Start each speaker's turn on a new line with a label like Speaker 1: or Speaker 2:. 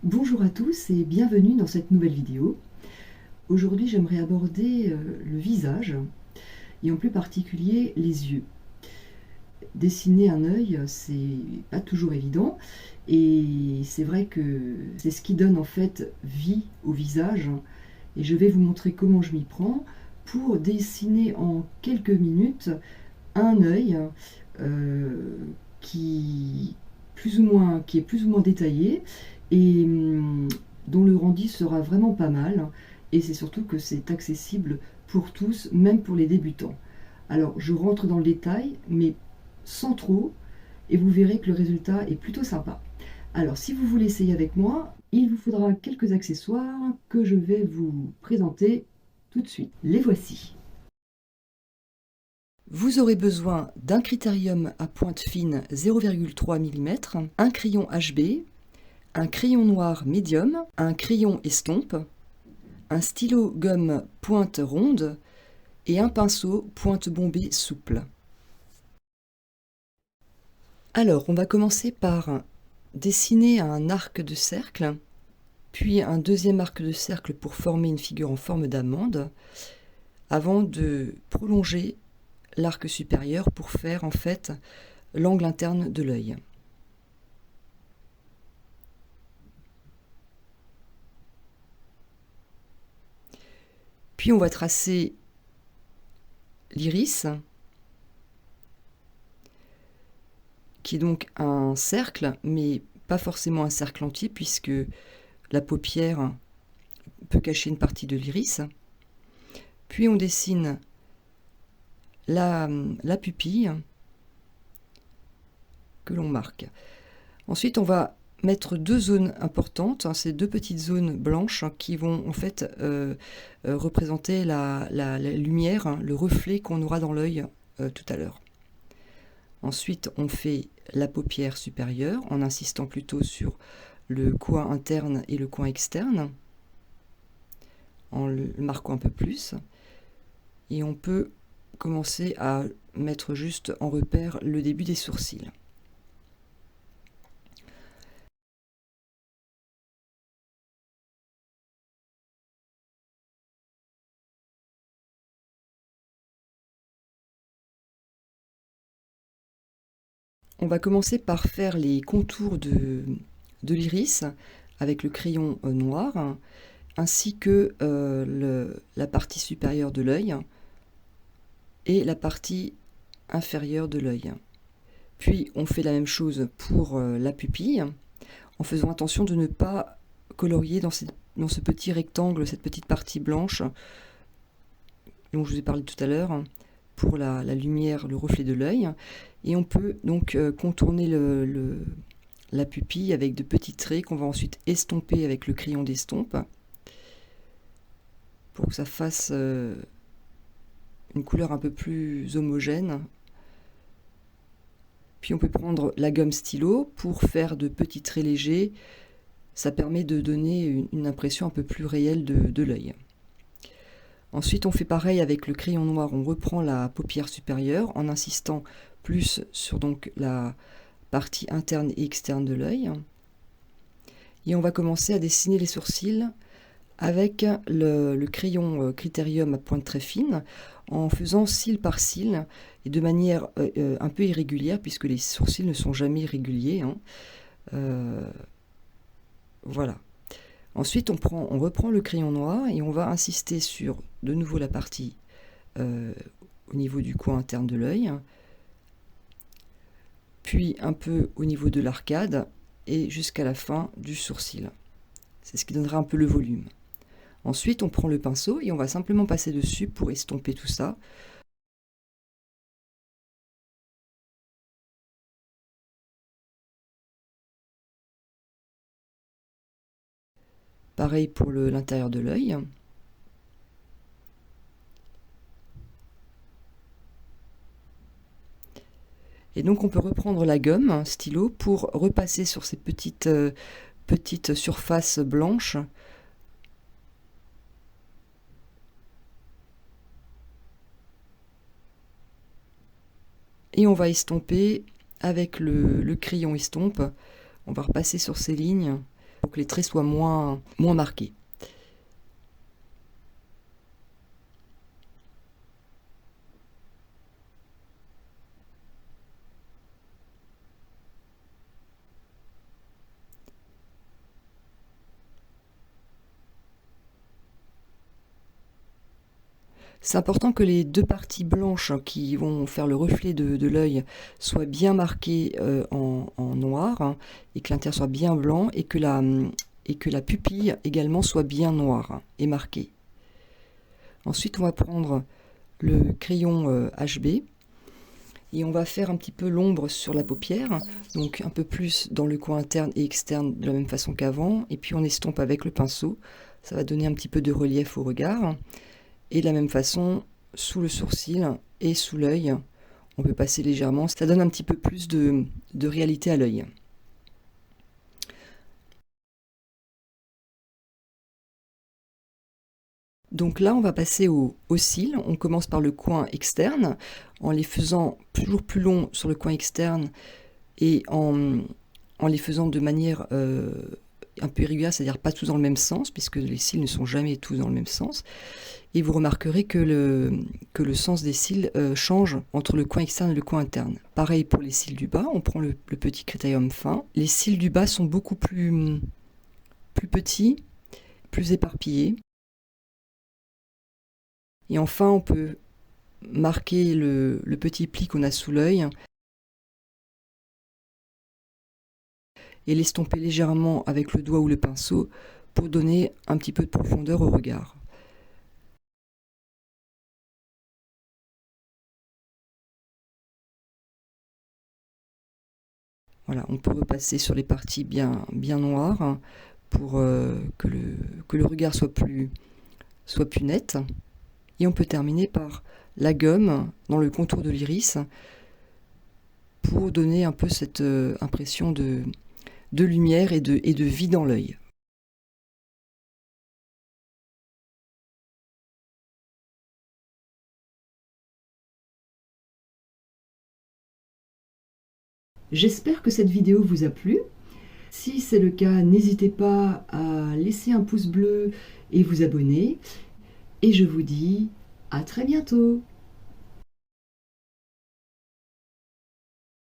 Speaker 1: Bonjour à tous et bienvenue dans cette nouvelle vidéo. Aujourd'hui j'aimerais aborder le visage et en plus particulier les yeux. Dessiner un œil, c'est pas toujours évident et c'est vrai que c'est ce qui donne en fait vie au visage et je vais vous montrer comment je m'y prends pour dessiner en quelques minutes un œil euh, qui, qui est plus ou moins détaillé et dont le rendu sera vraiment pas mal. Et c'est surtout que c'est accessible pour tous, même pour les débutants. Alors je rentre dans le détail, mais sans trop, et vous verrez que le résultat est plutôt sympa. Alors si vous voulez essayer avec moi, il vous faudra quelques accessoires que je vais vous présenter tout de suite. Les voici. Vous aurez besoin d'un critérium à pointe fine 0,3 mm, un crayon HB, un crayon noir médium, un crayon estompe, un stylo gomme pointe ronde et un pinceau pointe bombée souple. Alors, on va commencer par dessiner un arc de cercle, puis un deuxième arc de cercle pour former une figure en forme d'amande, avant de prolonger l'arc supérieur pour faire en fait l'angle interne de l'œil. Puis on va tracer l'iris, qui est donc un cercle, mais pas forcément un cercle entier, puisque la paupière peut cacher une partie de l'iris. Puis on dessine la pupille que l'on marque. Ensuite, on va mettre deux zones importantes, ces deux petites zones blanches qui vont en fait représenter la lumière, le reflet qu'on aura dans l'œil tout à l'heure. Ensuite, on fait la paupière supérieure en insistant plutôt sur le coin interne et le coin externe, en le marquant un peu plus. Et on peut commencer à mettre juste en repère le début des sourcils. On va commencer par faire les contours de l'iris avec le crayon noir, ainsi que la partie supérieure de l'œil et la partie inférieure de l'œil. Puis on fait la même chose pour la pupille, en faisant attention de ne pas colorier dans ce petit rectangle, cette petite partie blanche dont je vous ai parlé tout à l'heure, pour la lumière, le reflet de l'œil. Et on peut donc contourner la pupille avec de petits traits qu'on va ensuite estomper avec le crayon d'estompe pour que ça fasse une couleur un peu plus homogène. Puis on peut prendre la gomme stylo pour faire de petits traits légers. Ça permet de donner une impression un peu plus réelle de l'œil. Ensuite, on fait pareil avec le crayon noir. On reprend la paupière supérieure en insistant plus sur donc la partie interne et externe de l'œil. Et on va commencer à dessiner les sourcils avec le crayon Critérium à pointe très fine, en faisant cil par cil et de manière un peu irrégulière, puisque les sourcils ne sont jamais réguliers. Voilà. Ensuite, on reprend le crayon noir et on va insister sur de nouveau la partie au niveau du coin interne de l'œil, puis un peu au niveau de l'arcade et jusqu'à la fin du sourcil. C'est ce qui donnera un peu le volume. Ensuite, on prend le pinceau et on va simplement passer dessus pour estomper tout ça. Pareil pour l'intérieur de l'œil. Et donc on peut reprendre la gomme, stylo, pour repasser sur ces petites surfaces blanches. Et on va estomper avec le crayon estompe. On va repasser sur ces lignes pour que les traits soient moins marqués. C'est important que les deux parties blanches qui vont faire le reflet de l'œil soient bien marquées en noir, hein, et que l'intérieur soit bien blanc et que la pupille également soit bien noire et marquée. Ensuite, on va prendre le crayon HB et on va faire un petit peu l'ombre sur la paupière, donc un peu plus dans le coin interne et externe de la même façon qu'avant, et puis on estompe avec le pinceau. Ça va donner un petit peu de relief au regard. Et de la même façon, sous le sourcil et sous l'œil, on peut passer légèrement. Ça donne un petit peu plus de réalité à l'œil. Donc là, on va passer aux cils. On commence par le coin externe, en les faisant toujours plus longs sur le coin externe et en les faisant de manière un peu irrégulière, c'est-à-dire pas tous dans le même sens, puisque les cils ne sont jamais tous dans le même sens. Et vous remarquerez que le sens des cils change entre le coin externe et le coin interne. Pareil pour les cils du bas, on prend le petit critérium fin. Les cils du bas sont beaucoup plus petits, plus éparpillés. Et enfin, on peut marquer le petit pli qu'on a sous l'œil et l'estomper légèrement avec le doigt ou le pinceau pour donner un petit peu de profondeur au regard. Voilà, on peut repasser sur les parties bien noires, hein, pour que le regard soit plus net. Et on peut terminer par la gomme dans le contour de l'iris pour donner un peu cette impression de lumière et de vie dans l'œil. J'espère que cette vidéo vous a plu. Si c'est le cas, n'hésitez pas à laisser un pouce bleu et vous abonner. Et je vous dis à très bientôt.